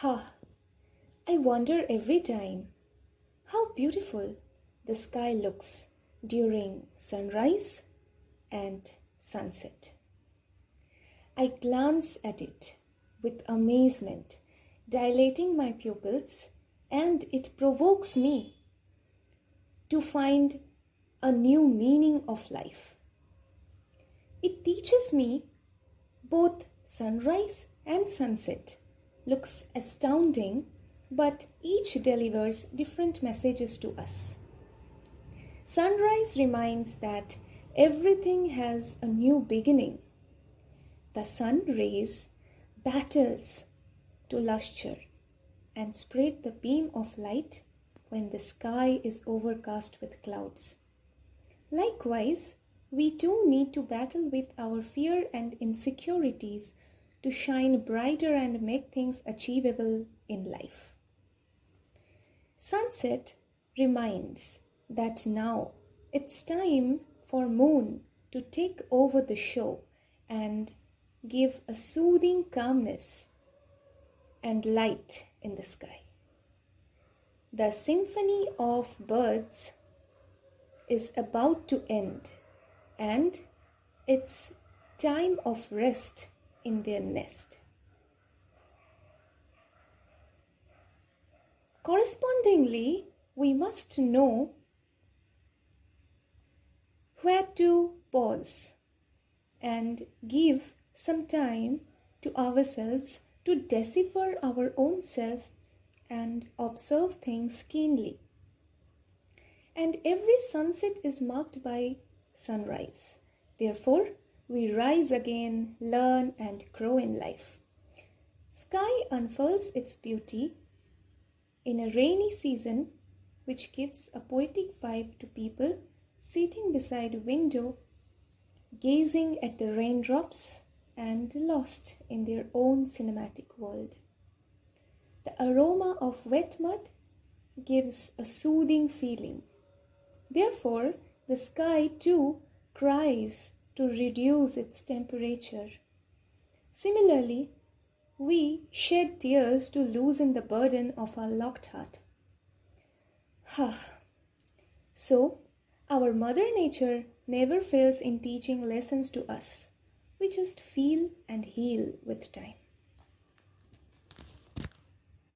Ha! I wonder every time how beautiful the sky looks during sunrise and sunset. I glance at it with amazement, dilating my pupils, and it provokes me to find a new meaning of life. It teaches me both sunrise and sunset looks astounding, but each delivers different messages to us. Sunrise reminds that everything has a new beginning. The sun rays battles to lustre and spread the beam of light when the sky is overcast with clouds. Likewise, we too need to battle with our fear and insecurities to shine brighter and make things achievable in life. Sunset reminds that now it's time for moon to take over the show and give a soothing calmness and light in the sky. The symphony of birds is about to end, and it's time of rest in their nest. Correspondingly, we must know where to pause and give some time to ourselves to decipher our own self and observe things keenly. And every sunset is marked by sunrise. Therefore, we rise again, learn, and grow in life. Sky unfurls its beauty in a rainy season, which gives a poetic vibe to people sitting beside a window, gazing at the raindrops and lost in their own cinematic world. The aroma of wet mud gives a soothing feeling. Therefore, the sky too cries to reduce its temperature. Similarly, we shed tears to loosen the burden of our locked heart. So, our Mother Nature never fails in teaching lessons to us. We just feel and heal with time.